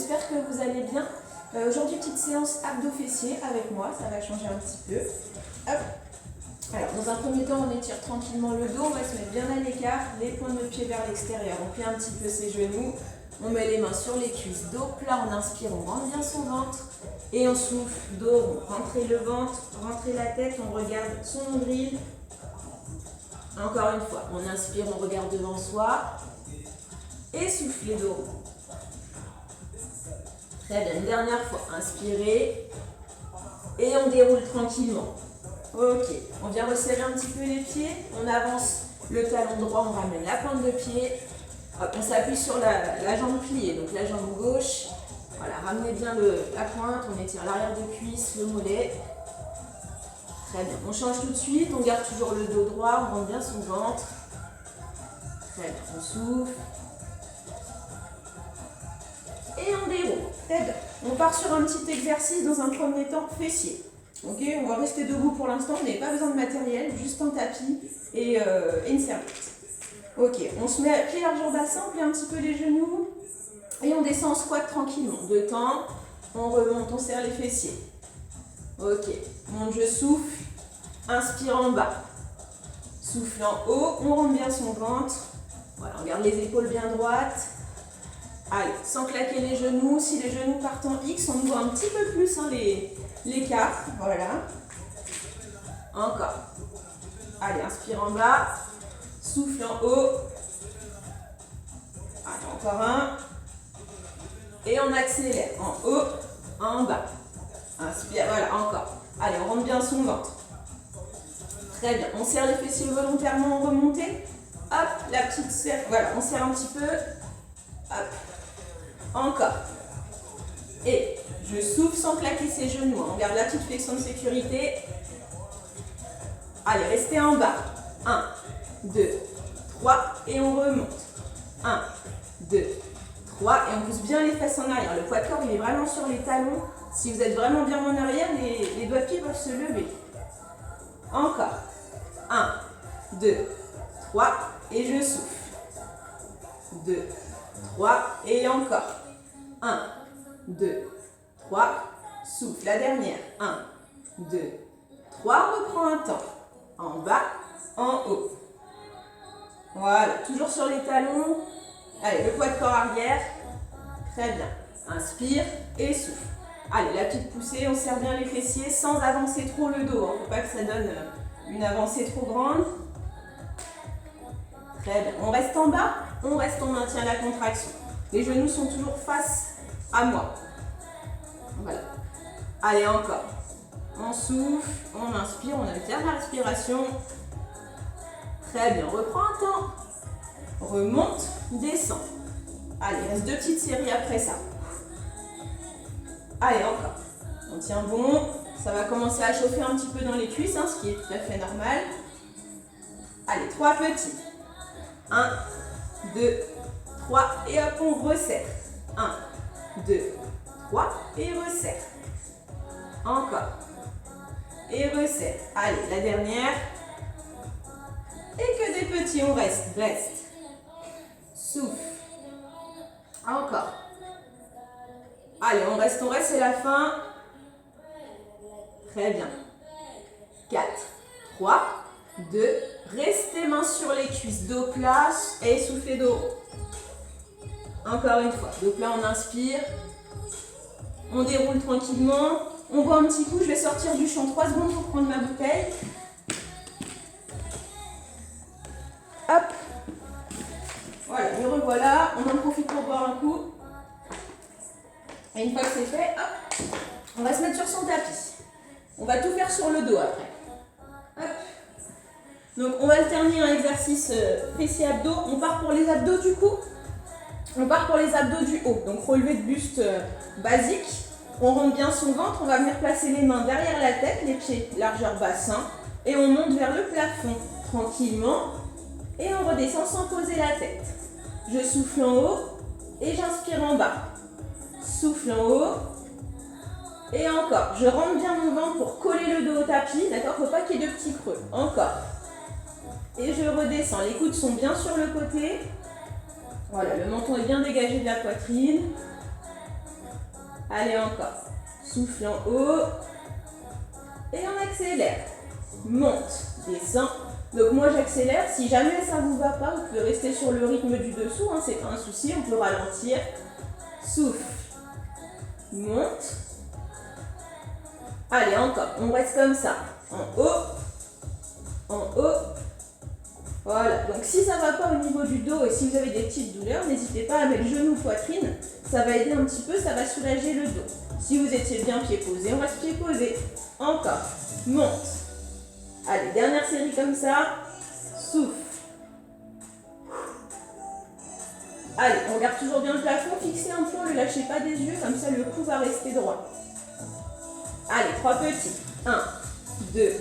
j'espère que vous allez bien. Aujourd'hui, petite séance abdos-fessiers avec moi, ça va changer un petit peu. Hop. Alors, dans un premier temps, on étire tranquillement le dos, on va se mettre bien à l'écart, les pointes de pied vers l'extérieur. On plie un petit peu ses genoux, on met les mains sur les cuisses, dos plat, on inspire, on rentre bien son ventre. Et on souffle, dos rond, rentrez le ventre, rentrez la tête, on regarde son nombril. Encore une fois, on inspire, on regarde devant soi. Et soufflez dos rond. Très bien, une dernière fois, inspirez. Et on déroule tranquillement. Ok, on vient resserrer un petit peu les pieds. On avance le talon droit, on ramène la pointe de pied. Hop, on s'appuie sur la jambe pliée, donc la jambe gauche. Voilà, ramenez bien la pointe, on étire l'arrière de cuisse, le mollet. Très bien, on change tout de suite, on garde toujours le dos droit, on rentre bien son ventre. Très bien, on souffle. Et on déroule. Très bien. On part sur un petit exercice dans un premier temps fessier. Ok, on va rester debout pour l'instant, on n'a pas besoin de matériel, juste un tapis et une serviette. Ok, on se met à pied largeur bassin, on plie un petit peu les genoux et on descend en squat tranquillement. Deux temps, on remonte, on serre les fessiers. Ok, monte, je souffle, inspire en bas. Souffle en haut, on rentre bien son ventre. Voilà, on garde les épaules bien droites. Allez, sans claquer les genoux. Si les genoux partent en X, on ouvre un petit peu plus l'écart. Voilà. Encore. Allez, inspire en bas. Souffle en haut. Allez, encore un. Et on accélère. En haut, en bas. Inspire, voilà, encore. Allez, on rentre bien son ventre. Très bien. On serre les fessiers volontairement en remontée. Hop, la petite serre. Voilà, on serre un petit peu. Hop. Encore. Et je souffle sans claquer ses genoux. On garde la petite flexion de sécurité. Allez, restez en bas. 1, 2, 3 et on remonte. 1, 2, 3 et on pousse bien les fesses en arrière. Le poids de corps, il est vraiment sur les talons. Si vous êtes vraiment bien en arrière, les doigts de pied peuvent se lever. Encore. 1, 2, 3 et je souffle. 2, 3 et encore. 1, 2, 3, souffle. La dernière. 1, 2, 3, reprends un temps. En bas, en haut. Voilà, toujours sur les talons. Allez, le poids de corps arrière. Très bien. Inspire et souffle. Allez, la petite poussée, on serre bien les fessiers sans avancer trop le dos. Il ne faut pas que ça donne une avancée trop grande. Très bien. On reste en bas, on maintient la contraction. Les genoux sont toujours face à moi. Voilà. Allez, encore. On souffle, on inspire, on alterne la respiration. Très bien, on reprend un temps. Remonte, descend. Allez, il reste deux petites séries après ça. Allez, encore. On tient bon. Ça va commencer à chauffer un petit peu dans les cuisses, ce qui est tout à fait normal. Allez, 3 petits. 1, 2, 3 et hop, on resserre. 1, 2, 3 et resserre. Encore. Et resserre. Allez, la dernière. Et que des petits, on reste. Souffle. Encore. Allez, on reste, c'est la fin. Très bien. 4, 3, 2, restez mains sur les cuisses, dos plat et soufflez dos. Encore une fois, dos plat, on inspire. On déroule tranquillement. On boit un petit coup, je vais sortir du champ 3 secondes pour prendre ma bouteille. Hop. Voilà, me revoilà. On en profite pour boire un coup. Et une fois que c'est fait, hop, on va se mettre sur son tapis. On va tout faire sur le dos après. Hop. Donc on va alterner un exercice fessier abdos. On part pour les abdos du cou. On part pour les abdos du haut. Donc relevé de buste basique. On rentre bien son ventre. On va venir placer les mains derrière la tête, les pieds largeur bassin. Et on monte vers le plafond tranquillement. Et on redescend sans poser la tête. Je souffle en haut et j'inspire en bas. Souffle en haut. Et encore. Je rentre bien mon ventre pour coller le dos au tapis. D'accord? Il ne faut pas qu'il y ait de petits creux. Encore. Et je redescends. Les coudes sont bien sur le côté. Voilà, le menton est bien dégagé de la poitrine. Allez, encore. Souffle en haut. Et on accélère. Monte, descend. Donc moi j'accélère. Si jamais ça ne vous va pas, vous pouvez rester sur le rythme du dessous. Hein, c'est pas un souci, on peut ralentir. Souffle. Monte. Allez, encore. On reste comme ça. En haut. En haut. Voilà. Donc si ça ne va pas au niveau du dos et si vous avez des petites douleurs, n'hésitez pas à mettre genou, poitrine. Ça va aider un petit peu, ça va soulager le dos. Si vous étiez bien pied posé, on reste pied posé. Encore. Monte. Allez, dernière série comme ça. Souffle. Allez, on regarde toujours bien le plafond. Fixez un peu, ne le lâchez pas des yeux, comme ça le cou va rester droit. Allez, 3 petits. 1, 2,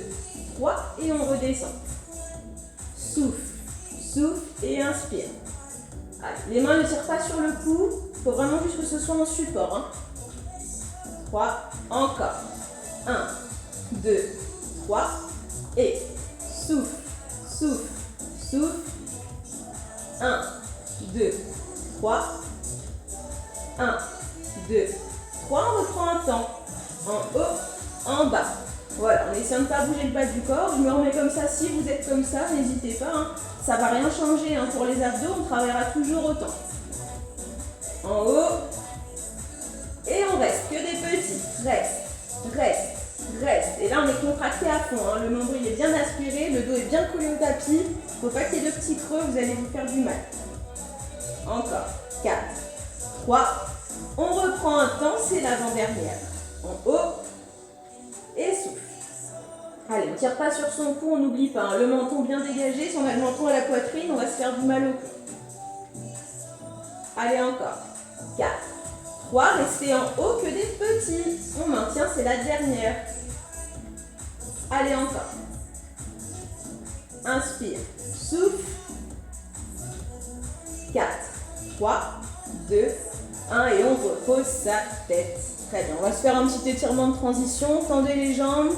3 et on redescend. Souffle, souffle et inspire. Allez, les mains ne tirent pas sur le cou. Il faut vraiment juste que ce soit en support. Hein. 3, encore. 1, 2, 3 et souffle, souffle, souffle. 1, 2, 3. 1, 2, 3. On reprend un temps. En haut, en bas. Voilà, on essaie de ne pas bouger le bas du corps. Je me remets comme ça. Si vous êtes comme ça, n'hésitez pas. Hein. Ça ne va rien changer. Hein. Pour les abdos, on travaillera toujours autant. En haut. Et on reste. Que des petits. Reste, reste, reste. Et là, on est contracté à fond. Hein. Le nombril est bien aspiré. Le dos est bien collé au tapis. Il ne faut pas qu'il y ait de petits creux. Vous allez vous faire du mal. Encore. 4, 3. On reprend un temps. C'est l'avant-dernière. En haut. Et souffle. Allez, on ne tire pas sur son cou, on n'oublie pas. Hein, le menton bien dégagé. Si on a le menton à la poitrine, on va se faire du mal au cou. Allez, encore. 4, 3. Restez en haut que des petits. On maintient, c'est la dernière. Allez, encore. Inspire. Souffle. 4, 3, 2, 1. Et on repose sa tête. Très bien. On va se faire un petit étirement de transition. Tendez les jambes.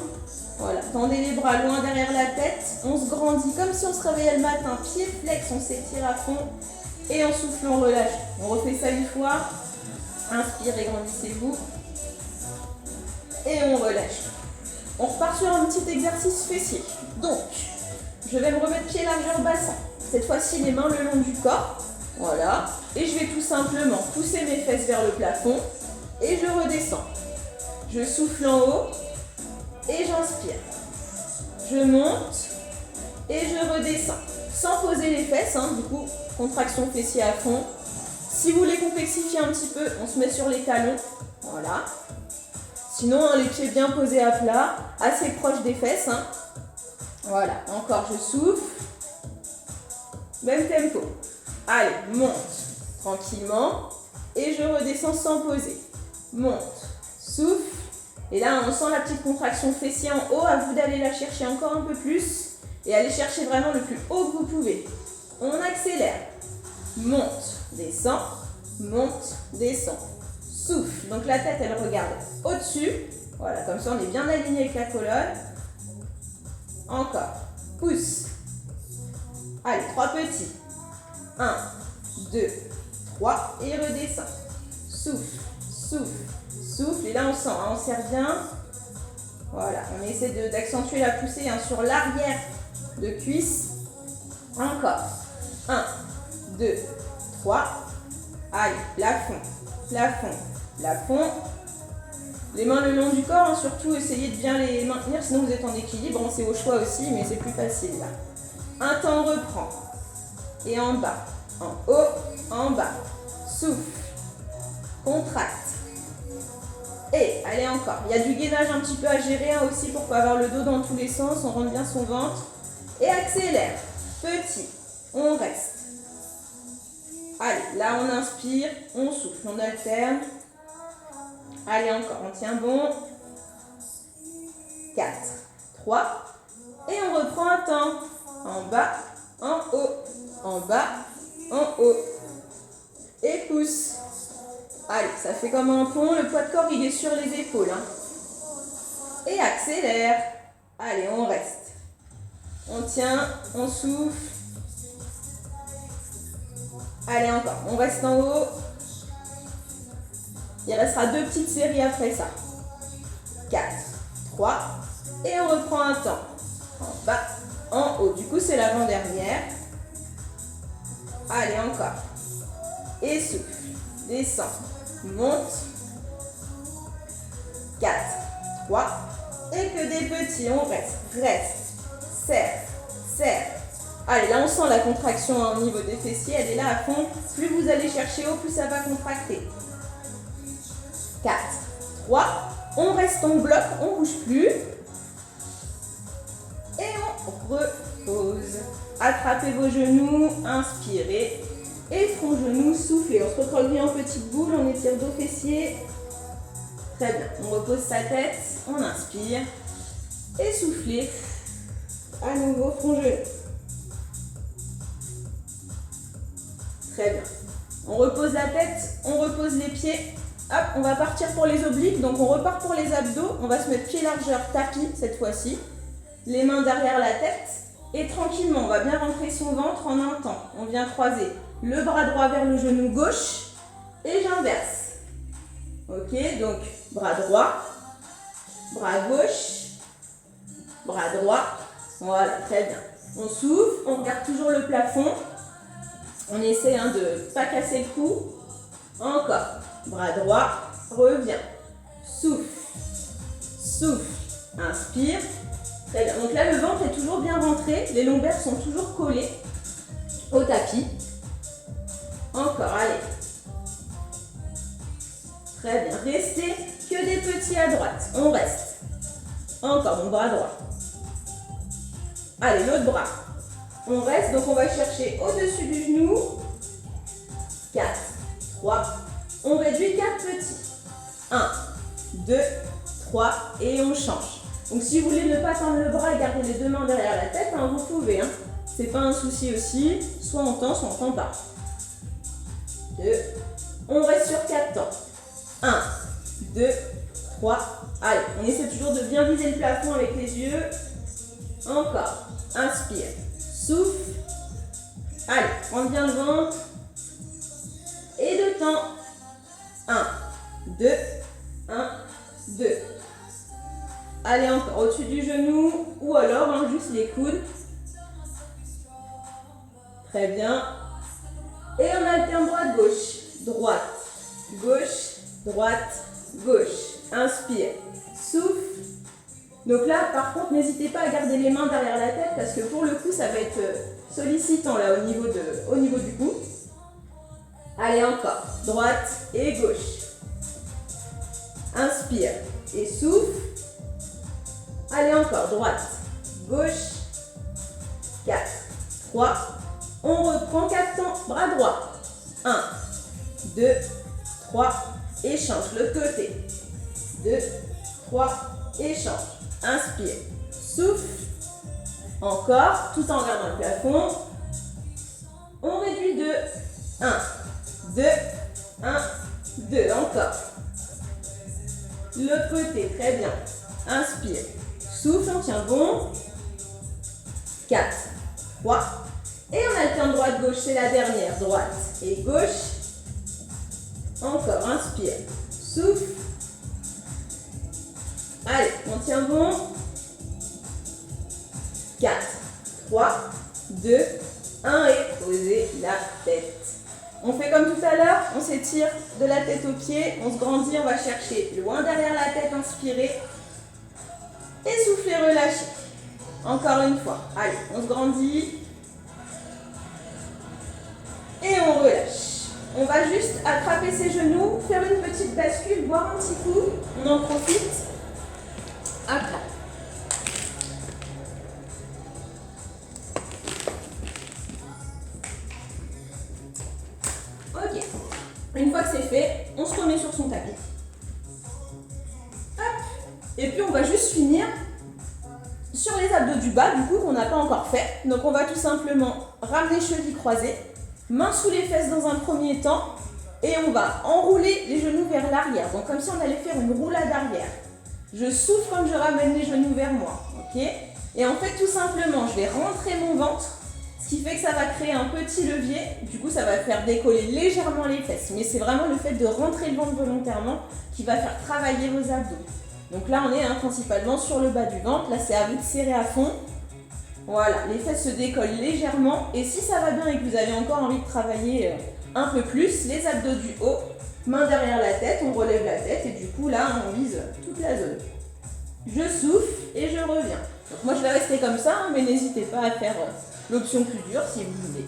Voilà. Tendez les bras loin derrière la tête. On se grandit comme si on se réveillait le matin. Pied flex, on s'étire à fond. Et en souffle, on relâche. On refait ça une fois. Inspirez, grandissez-vous. Et on relâche. On repart sur un petit exercice fessier. Donc, je vais me remettre pied largeur bassin. Cette fois-ci, les mains le long du corps. Voilà. Et je vais tout simplement pousser mes fesses vers le plafond. Et je redescends. Je souffle en haut. Et j'inspire. Je monte. Et je redescends. Sans poser les fesses. Hein, du coup, contraction fessier à fond. Si vous voulez complexifier un petit peu, on se met sur les talons. Voilà. Sinon, hein, les pieds bien posés à plat. Assez proches des fesses. Hein. Voilà. Encore, je souffle. Même tempo. Allez, monte. Tranquillement. Et je redescends sans poser. Monte. Souffle. Et là, on sent la petite contraction fessier en haut. À vous d'aller la chercher encore un peu plus. Et aller chercher vraiment le plus haut que vous pouvez. On accélère. Monte. Descend. Monte. Descend. Souffle. Donc la tête, elle regarde au-dessus. Voilà, comme ça, on est bien aligné avec la colonne. Encore. Pousse. Allez, 3 petits. 1, 2, 3. Et redescend. Souffle. Souffle. Souffle. Et là, on sent, hein, on serre bien. Voilà, on essaie d'accentuer la poussée hein, sur l'arrière de cuisse. Encore. 1, 2, 3. Allez, plafond, plafond, plafond. Les mains le long du corps, hein, surtout essayez de bien les maintenir, sinon vous êtes en équilibre. Bon, c'est au choix aussi, mais c'est plus facile là. Un temps reprend. Et en bas, en haut, en bas. Souffle. Contracte. Et allez encore. Il y a du gainage un petit peu à gérer hein, aussi pour pas avoir le dos dans tous les sens. On rentre bien son ventre. Et accélère. Petit. On reste. Allez, là on inspire. On souffle. On alterne. Allez encore. On tient bon. 4, 3. Et on reprend un temps. En bas, en haut. En bas, en haut. Et pousse. Allez, ça fait comme un pont. Le poids de corps, il est sur les épaules. Hein. Et accélère. Allez, on reste. On tient, on souffle. Allez, encore. On reste en haut. Il restera 2 petites séries après ça. 4, 3, et on reprend un temps. En bas, en haut. Du coup, c'est l'avant-dernière. Allez, encore. Et souffle. Descend. Monte. 4, 3. Et que des petits. On reste. Reste. Serre. Serre. Allez, là, on sent la contraction au niveau des fessiers. Elle est là à fond. Plus vous allez chercher haut, plus ça va contracter. 4, 3. On reste en bloc. On ne bouge plus. Et on repose. Attrapez vos genoux, inspirez. Et front genou, soufflez. On se recroqueville en petite boule, on étire dos fessiers. Très bien. On repose sa tête, on inspire. Et soufflez. À nouveau, front genou. Très bien. On repose la tête, on repose les pieds. Hop, on va partir pour les obliques. Donc on repart pour les abdos. On va se mettre pied largeur tapis cette fois-ci. Les mains derrière la tête. Et tranquillement, on va bien rentrer son ventre en un temps. On vient croiser le bras droit vers le genou gauche. Et j'inverse. Ok, donc bras droit, bras gauche, bras droit. Voilà, très bien. On souffle, on regarde toujours le plafond. On essaie de ne pas casser le cou. Encore. Bras droit, reviens. Souffle, souffle, inspire. Très bien. Donc là, le ventre est toujours bien rentré. Les lombaires sont toujours collés au tapis. Encore, allez. Très bien. Restez que des petits à droite. On reste. Encore, mon bras droit. Allez, l'autre bras. On reste, donc on va chercher au-dessus du genou. 4, 3. On réduit 4 petits. 1, 2, 3 et on change. Donc si vous voulez ne pas tendre le bras et garder les 2 mains derrière la tête, vous pouvez. C'est pas un souci aussi. Soit on tend, soit on tend pas. 2. On reste sur 4 temps. 1, 2, 3. Allez, on essaie toujours de bien viser le plafond avec les yeux. Encore. Inspire. Souffle. Allez, prends bien le ventre. Et 2 temps. 1, 2, 1, 2. Allez, encore au-dessus du genou ou alors juste les coudes. Très bien. Et on alterne droite-gauche. Droite, gauche, droite, gauche. Inspire. Souffle. Donc là, par contre, n'hésitez pas à garder les mains derrière la tête parce que pour le coup, ça va être sollicitant là au niveau du cou. Allez, encore. Droite et gauche. Inspire et souffle. Allez, encore. Droite, gauche. 4, 3. On reprend 4 temps. Bras droit. 1, 2, 3. Échange. L'autre côté. 2, 3. Échange. Inspire. Souffle. Encore. Tout en regardant le plafond. On réduit 2. 1, 2, 1, 2. Encore. L'autre côté. Très bien. Inspire. Souffle. On tient bon. 4, 3. Et on alterne droite-gauche. C'est la dernière. Droite et gauche. Encore. Inspire. Souffle. Allez, on tient bon. 4, 3, 2, 1 et posez la tête. On fait comme tout à l'heure, on s'étire de la tête aux pieds, on se grandit, on va chercher loin derrière la tête, inspirez. Et soufflez, relâchez. Encore une fois. Allez, on se grandit. Et on relâche. On va juste attraper ses genoux, faire une petite bascule, boire un petit coup. On en profite. Après. Ok. Une fois que c'est fait, on se remet sur son tapis. Hop. Et puis on va juste finir sur les abdos du bas, du coup, qu'on n'a pas encore fait. Donc on va tout simplement ramener chevilles croisées, mains sous les fesses dans un premier temps, et on va enrouler les genoux vers l'arrière. Donc comme si on allait faire une roulade arrière. Je souffle comme je ramène les genoux vers moi, ok? Et en fait, tout simplement, je vais rentrer mon ventre, Ce qui fait que ça va créer un petit levier, du coup ça va faire décoller légèrement les fesses. Mais c'est vraiment le fait de rentrer le ventre volontairement qui va faire travailler vos abdos. Donc là on est principalement sur le bas du ventre, là c'est à vous de serrer à fond. Voilà, les fesses se décollent légèrement et si ça va bien et que vous avez encore envie de travailler un peu plus, les abdos du haut, main derrière la tête, on relève la tête et du coup là on vise toute la zone. Je souffle et je reviens. Donc moi je vais rester comme ça, mais n'hésitez pas à faire l'option plus dure si vous voulez.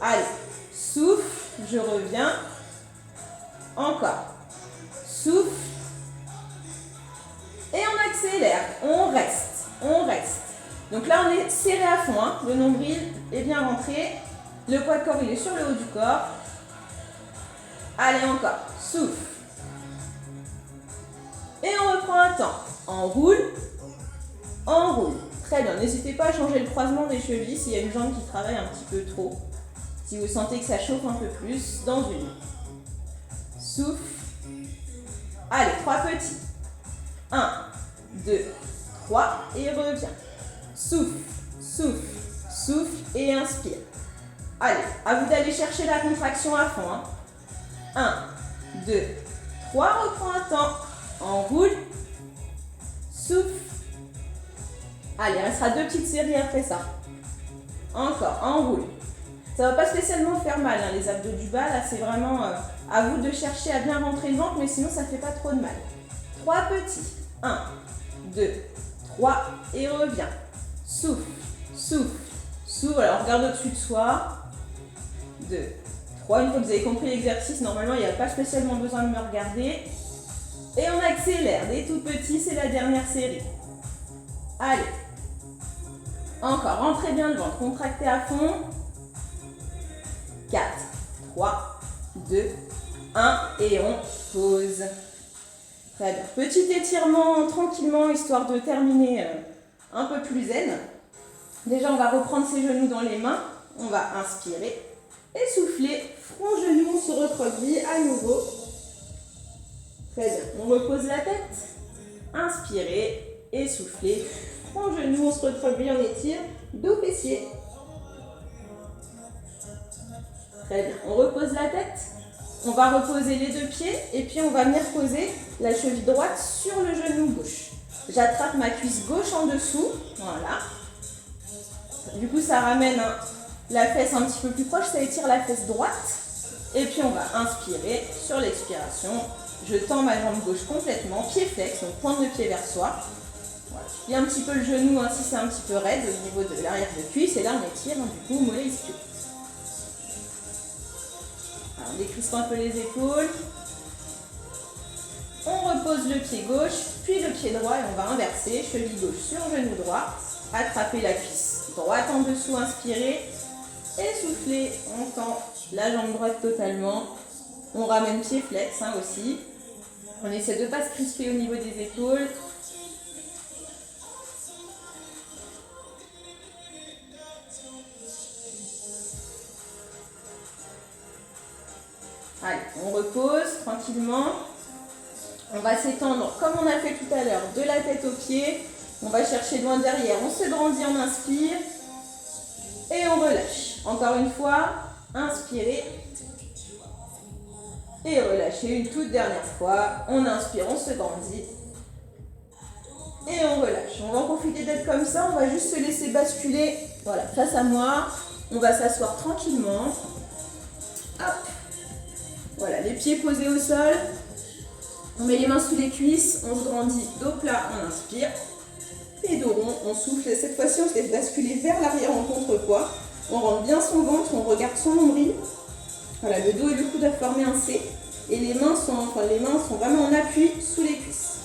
Allez, souffle, je reviens. Encore. Souffle. Et on accélère, on reste, on reste. Donc là on est serré à fond, le nombril est bien rentré. Le poids de corps il est sur le haut du corps. Allez encore, souffle. Et on reprend un temps. Enroule. Enroule. Très bien, n'hésitez pas à changer le croisement des chevilles s'il y a une jambe qui travaille un petit peu trop. Si vous sentez que ça chauffe un peu plus, dans une. Souffle. Allez, 3 petits. 1, 2, 3 et reviens. Souffle, souffle, souffle et inspire. Allez, à vous d'aller chercher la contraction à fond. 1, 2, 3, reprends un temps. Enroule. Souffle. Allez, il restera 2 petites séries après ça. Encore, enroule. Ça ne va pas spécialement faire mal, les abdos du bas. Là, c'est vraiment à vous de chercher à bien rentrer le ventre, mais sinon, ça ne fait pas trop de mal. 3 petits. 1, 2, 3 et reviens. Souffle, souffle, souffle. Alors, regarde au-dessus de soi. 2, 3. Une fois que vous avez compris l'exercice, normalement, il n'y a pas spécialement besoin de me regarder. Et on accélère. Des tout petits, c'est la dernière série. Allez. Encore, rentrez bien le ventre, contractez à fond. 4, 3, 2, 1 et on pose. Très bien. Petit étirement tranquillement, histoire de terminer un peu plus zen. Déjà, on va reprendre ses genoux dans les mains. On va inspirer et souffler. Front, genou, on se recroqueville à nouveau. Très bien. On repose la tête. Inspirez et soufflez. Front, genou, on se recroqueville, on étire. Dos, fessier. Très bien. On repose la tête. On va reposer les 2 pieds et puis on va venir poser la cheville droite sur le genou gauche. J'attrape ma cuisse gauche en dessous. Voilà. Du coup, ça ramène la fesse un petit peu plus proche. Ça étire la fesse droite. Et puis, on va inspirer. Sur l'expiration, je tends ma jambe gauche complètement. Pied flex, donc pointe de pied vers soi. Voilà. Je plie un petit peu le genou si c'est un petit peu raide au niveau de l'arrière de cuisse. Et là, on étire. Du coup, mollet ischio. On décrispe un peu les épaules. On repose le pied gauche, puis le pied droit et on va inverser. Cheville gauche sur genou droit. Attrapez la cuisse droite en dessous, inspirez. Et soufflez. On tend la jambe droite totalement. On ramène pied flex aussi. On essaie de ne pas se crisper au niveau des épaules. Allez, on repose tranquillement. On va s'étendre comme on a fait tout à l'heure, de la tête aux pieds. On va chercher loin derrière. On se grandit, on inspire. Et on relâche. Encore une fois, inspirez. Et relâchez une toute dernière fois. On inspire, on se grandit. Et on relâche. On va en profiter d'être comme ça. On va juste se laisser basculer. Voilà, face à moi. On va s'asseoir tranquillement. Hop. Voilà, les pieds posés au sol. On met les mains sous les cuisses. On se grandit dos plat, on inspire. Et dos rond, on souffle. Et cette fois-ci, on se laisse basculer vers l'arrière en contrepoids. On rentre bien son ventre, on regarde son nombril. Voilà, le dos et le coude doivent former un C. Et les mains sont vraiment en appui sous les cuisses.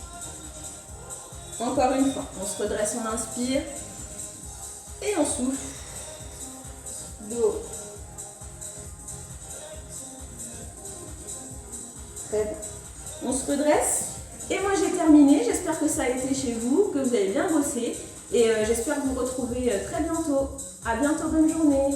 Encore une fois, on se redresse, on inspire. Et on souffle. Dos. Très bien. On se redresse. Et moi j'ai terminé. J'espère que ça a été chez vous, que vous avez bien bossé. Et j'espère vous retrouver très bientôt. À bientôt, bonne journée.